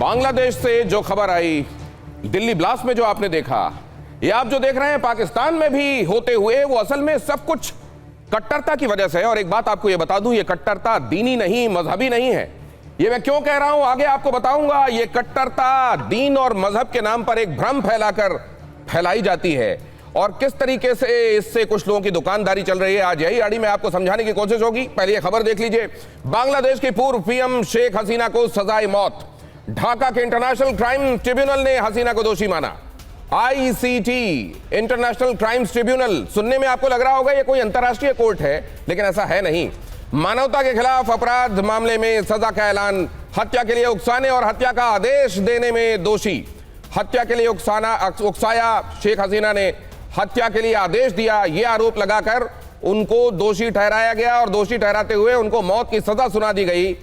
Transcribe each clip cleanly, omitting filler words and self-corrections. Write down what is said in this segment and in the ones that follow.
बांग्लादेश से जो खबर आई, दिल्ली ब्लास्ट में जो आपने देखा, ये आप जो देख रहे हैं पाकिस्तान में भी होते हुए, वो असल में सब कुछ कट्टरता की वजह से है। और एक बात आपको ये बता दूं, ये कट्टरता दीनी नहीं, मजहबी नहीं है। ये मैं क्यों कह रहा हूं आगे आपको बताऊंगा। ये कट्टरता दीन और मजहब के नाम पर एक भ्रम फैलाई जाती है और किस तरीके से इससे कुछ लोगों की दुकानदारी चल रही है, आज यही आड़ी में आपको समझाने की कोशिश होगी। पहले ये खबर देख लीजिए। बांग्लादेश की पूर्व पीएम शेख हसीना को सजाए मौत। ढाका के इंटरनेशनल क्राइम ट्रिब्यूनल ने हसीना को दोषी माना। आईसीटी इंटरनेशनल क्राइम्स ट्रिब्यूनल, सुनने में आपको लग रहा होगा ये कोई अंतर्राष्ट्रीय कोर्ट है, लेकिन ऐसा है नहीं। मानवता के खिलाफ अपराध मामले में सजा का ऐलान। हत्या के लिए उकसाने और हत्या का आदेश देने में दोषी। हत्या के लिए उकसाया, शेख हसीना ने हत्या के लिए आदेश दिया, यह आरोप लगाकर उनको दोषी ठहराया गया और दोषी ठहराते हुए उनको मौत की सजा सुना दी गई।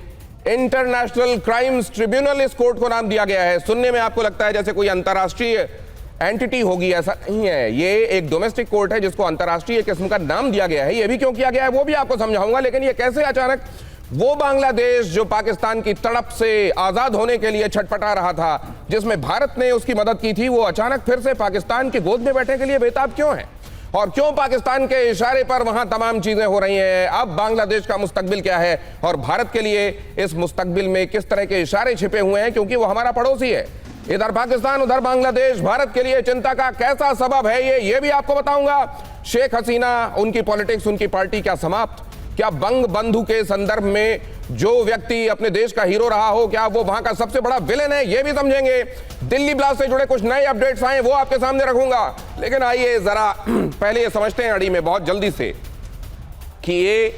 इंटरनेशनल क्राइम्स ट्रिब्यूनल इस कोर्ट को नाम दिया गया है। सुनने में आपको लगता है जैसे कोई अंतर्राष्ट्रीय एंटिटी होगी, ऐसा नहीं है। ये एक डोमेस्टिक कोर्ट है जिसको अंतर्राष्ट्रीय किस्म का नाम दिया गया है। ये भी क्यों किया गया है वो भी आपको समझाऊंगा, लेकिन ये कैसे अचानक वो बांग्लादेश जो पाकिस्तान की तड़प से आजाद होने के लिए छटपटा रहा था, जिसमें भारत ने उसकी मदद की थी, वो अचानक फिर से पाकिस्तान की गोद में बैठने के लिए बेताब क्यों है? और क्यों पाकिस्तान के इशारे पर वहां तमाम चीजें हो रही हैं? अब बांग्लादेश का मुस्तकबिल क्या है और भारत के लिए इस मुस्तकबिल में किस तरह के इशारे छिपे हुए हैं, क्योंकि वो हमारा पड़ोसी है। इधर पाकिस्तान उधर बांग्लादेश, भारत के लिए चिंता का कैसा सबब है ये भी आपको बताऊंगा। शेख हसीना, उनकी पॉलिटिक्स, उनकी पार्टी क्या समाप्त? क्या बंग बंधु के संदर्भ में जो व्यक्ति अपने देश का हीरो रहा हो, क्या वो वहां का सबसे बड़ा विलेन है? ये भी समझेंगे। दिल्ली ब्लास्ट से जुड़े कुछ नए अपडेट्स आए, वो आपके सामने रखूंगा। लेकिन आइए जरा पहले ये समझते हैं अड़ी में बहुत जल्दी से कि ये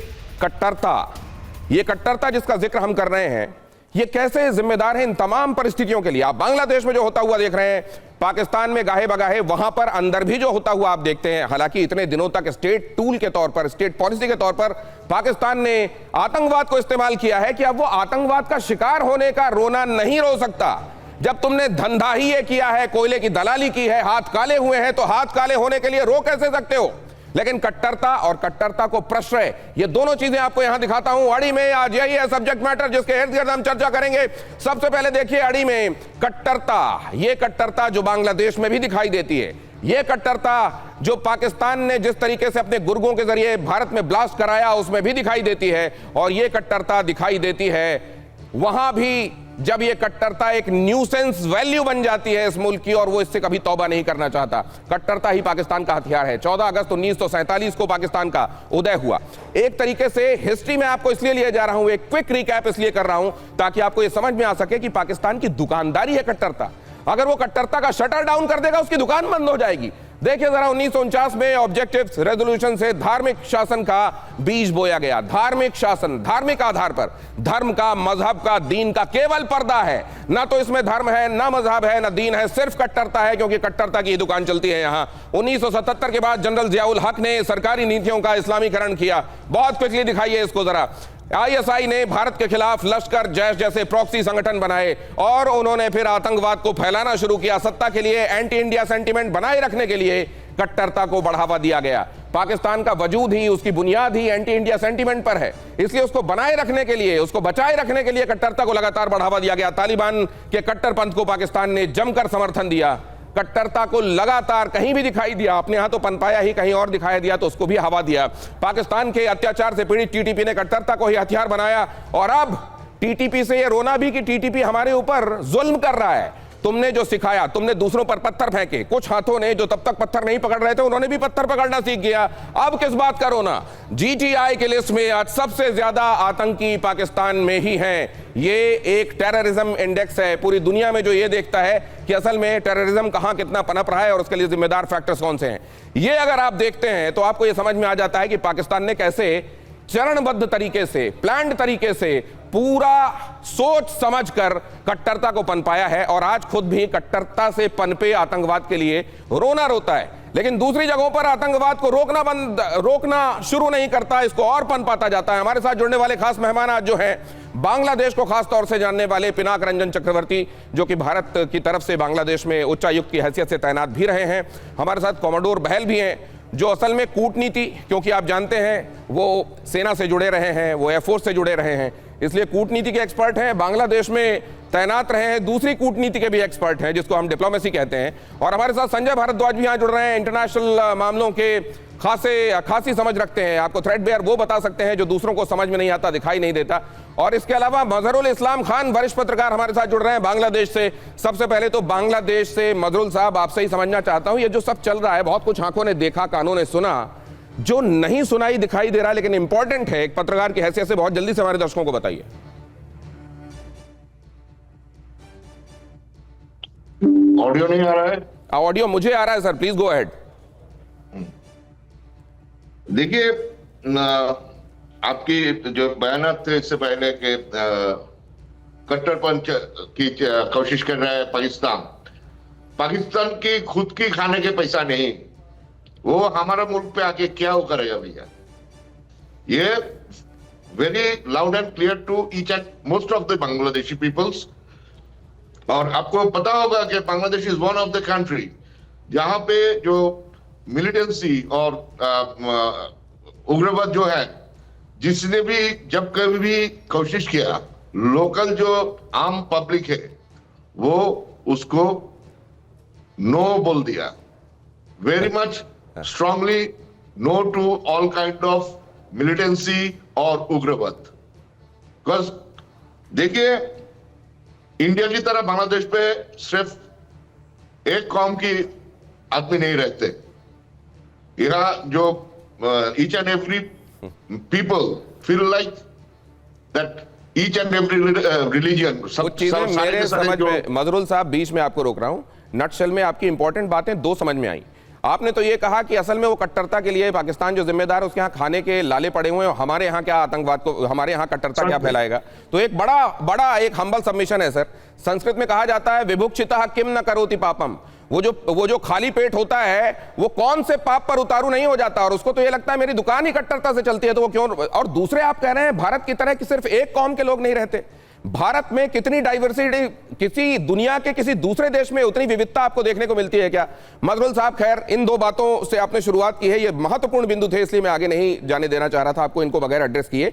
कट्टरता जिसका जिक्र हम कर रहे हैं, ये कैसे जिम्मेदार है इन तमाम परिस्थितियों के लिए। आप बांग्लादेश में जो होता हुआ देख रहे हैं, पाकिस्तान में गाहे बगाहे, वहां पर अंदर भी जो होता हुआ आप देखते हैं। हालांकि इतने दिनों तक स्टेट टूल के तौर पर, स्टेट पॉलिसी के तौर पर पाकिस्तान ने आतंकवाद को इस्तेमाल किया है कि अब वो आतंकवाद का शिकार होने का रोना नहीं रो सकता। जब तुमने धंधा ही ये किया है, कोयले की दलाली की है, हाथ काले हुए हैं, तो हाथ काले होने के लिए रो कैसे सकते हो? लेकिन कट्टरता और कट्टरता को प्रश्रय, ये दोनों चीजें आपको यहां दिखाता हूं अड़ी में। आज यही है सब्जेक्ट मैटर जिसके इर्द गिर्द हम चर्चा करेंगे। सबसे पहले देखिए अड़ी में कट्टरता, ये कट्टरता जो बांग्लादेश में भी दिखाई देती है, ये कट्टरता जो पाकिस्तान ने जिस तरीके से अपने गुर्गों के जरिए भारत में ब्लास्ट कराया उसमें भी दिखाई देती है। और ये कट्टरता दिखाई देती है वहां भी जब ये कट्टरता एक न्यूसेंस वैल्यू बन जाती है इस मुल्क की, और वो इससे कभी तौबा नहीं करना चाहता। कट्टरता ही पाकिस्तान का हथियार है। 14 अगस्त 1947 को पाकिस्तान का उदय हुआ। एक तरीके से हिस्ट्री में आपको इसलिए लिए जा रहा हूं, एक क्विक रिकैप इसलिए कर रहा हूं ताकि आपको ये समझ में आ सके कि पाकिस्तान की दुकानदारी है कट्टरता। अगर वो कट्टरता का शटर डाउन कर देगा, उसकी दुकान बंद हो जाएगी। देखिए जरा 1949 में ऑब्जेक्टिव्स रेजोल्यूशन से धार्मिक शासन का बीज बोया गया। धार्मिक शासन, धार्मिक आधार पर, धर्म का, मजहब का, दीन का केवल पर्दा है। ना तो इसमें धर्म है, ना मजहब है, ना दीन है, सिर्फ कट्टरता है, क्योंकि कट्टरता की दुकान चलती है यहां। 1977 के बाद जनरल जियाउल हक ने सरकारी नीतियों का इस्लामीकरण किया। बहुत क्विकली दिखाइए इसको जरा। आईएसआई ने भारत के खिलाफ लश्कर, जैश जैसे प्रॉक्सी संगठन बनाए और उन्होंने फिर आतंकवाद को फैलाना शुरू किया। सत्ता के लिए एंटी इंडिया सेंटीमेंट बनाए रखने के लिए कट्टरता को बढ़ावा दिया गया। पाकिस्तान का वजूद ही, उसकी बुनियाद ही एंटी इंडिया सेंटीमेंट पर है, इसलिए उसको बनाए रखने के लिए, उसको बचाए रखने के लिए कट्टरता को लगातार बढ़ावा दिया गया। तालिबान के कट्टरपंथ को पाकिस्तान ने जमकर समर्थन दिया। कट्टरता को लगातार कहीं भी दिखाई दिया, अपने यहां तो पनपाया ही, कहीं और दिखाई दिया तो उसको भी हवा दिया। पाकिस्तान के अत्याचार से पीड़ित टीटीपी ने कट्टरता को ही हथियार बनाया। और अब टीटीपी से ये रोना भी कि टीटीपी हमारे ऊपर जुल्म कर रहा है। तुमने जो सिखाया, तुमने दूसरों पर पत्थर फेंके, कुछ हाथों ने जो तब तक पत्थर नहीं पकड़ रहे थे उन्होंने भी पत्थर पकड़ना सीख गया। अब किस बात का रोना? जीटीआई की लिस्ट में आज सबसे ज्यादा आतंकी पाकिस्तान में ही हैं। ये एक टेररिज्म इंडेक्स है पूरी दुनिया में जो ये देखता है कि असल में टेररिज्म कहां कितना पनप रहा है और उसके लिए जिम्मेदार फैक्टर्स कौन से हैं। ये अगर आप देखते हैं तो आपको ये समझ में आ जाता है कि पाकिस्तान ने कैसे चरणबद्ध तरीके से, प्लान्ड तरीके से, पूरा सोच समझकर कट्टरता को पनपाया है। और आज खुद भी कट्टरता से पनपे आतंकवाद के लिए रोना रोता है, लेकिन दूसरी जगहों पर आतंकवाद को रोकना शुरू नहीं करता, इसको और पनपाता जाता है। हमारे साथ जुड़ने वाले खास मेहमान आज जो हैं, बांग्लादेश को खास तौर से जानने वाले पिनाक रंजन चक्रवर्ती, जो कि भारत की तरफ से बांग्लादेश में उच्चायुक्त की हैसियत से तैनात भी रहे हैं। हमारे साथ कॉमोडोर बहल भी हैं, जो असल में कूटनीति, क्योंकि आप जानते हैं वो सेना से जुड़े रहे हैं, वो एयरफोर्स से जुड़े रहे हैं, इसलिए कूटनीति के एक्सपर्ट हैं। बांग्लादेश में तैनात रहे हैं, दूसरी कूटनीति के भी एक्सपर्ट हैं जिसको हम डिप्लोमेसी कहते हैं। और हमारे साथ संजय भारद्वाज भी यहाँ जुड़ रहे हैं, इंटरनेशनल मामलों के खासी समझ रखते हैं, आपको थ्रेडबेयर वो बता सकते हैं जो दूसरों को समझ में नहीं आता, दिखाई नहीं देता। और इसके अलावा मजहरुल इस्लाम खान वरिष्ठ पत्रकार हमारे साथ जुड़ रहे हैं बांग्लादेश से। सबसे पहले तो बांग्लादेश से मजहरुल साहब आपसे ही समझना चाहता हूं, ये जो सब चल रहा है, बहुत कुछ आंखों ने देखा, कानों ने सुना, जो नहीं सुनाई दिखाई दे रहा है लेकिन इंपॉर्टेंट है एक पत्रकार की हैसियत से, बहुत जल्दी से हमारे दर्शकों को बताइए। ऑडियो नहीं आ रहा है? ऑडियो मुझे आ रहा है सर, प्लीज गो अहेड। देखिए, आपकी जो बयानात थे इससे पहले के कट्टरपंथ की कोशिश कर रहा है पाकिस्तान की खुद की खाने के पैसा नहीं, वो हमारा मुल्क पे आके क्या वो करेगा भैया? ये very loud and clear to each and most of the Bangladeshi peoples. और आपको पता होगा कि Bangladesh is one of the country जहां पे जो मिलिटेंसी और उग्रवाद जो है, जिसने भी जब कभी भी कोशिश किया, लोकल जो आम पब्लिक है वो उसको नो बोल दिया, very much strongly no to all kind of militancy और उग्रवाद। बिकॉज देखिए, इंडिया की तरह बांग्लादेश पे सिर्फ एक कौम की आदमी नहीं रहते, यहाँ जो each and every people feel like that each and every religion. कुछ चीजें मेरे समझ में, मजहरुल साहब बीच में आपको रोक रहा हूं, नटशेल में आपकी इंपॉर्टेंट बातें दो समझ में आई। आपने तो ये कहा कि असल में वो कट्टरता के लिए पाकिस्तान जो जिम्मेदार है उसके यहाँ खाने के लाले पड़े हुए हैं, हमारे यहाँ क्या आतंकवाद को, हमारे यहाँ कट्टरता क्या फैलाएगा। तो एक बड़ा एक हम्बल सबमिशन है सर। संस्कृत में कहा जाता है विभुक्षितः किम न करोति पापम, वो जो खाली पेट होता है वो कौन से पाप पर उतारू नहीं हो जाता, और उसको तो ये लगता है मेरी दुकान ही कट्टरता से चलती है तो वो क्यों। और दूसरे आप कह रहे हैं भारत की तरह कि सिर्फ एक कौम के लोग नहीं रहते, भारत में कितनी डाइवर्सिटी, किसी दुनिया के किसी दूसरे देश में उतनी विविधता आपको देखने को मिलती है क्या? मजहरुल साहब, खैर इन दो बातों से आपने शुरुआत की है, ये महत्वपूर्ण बिंदु थे इसलिए मैं आगे नहीं जाने देना चाह रहा था आपको इनको बगैर एड्रेस किए।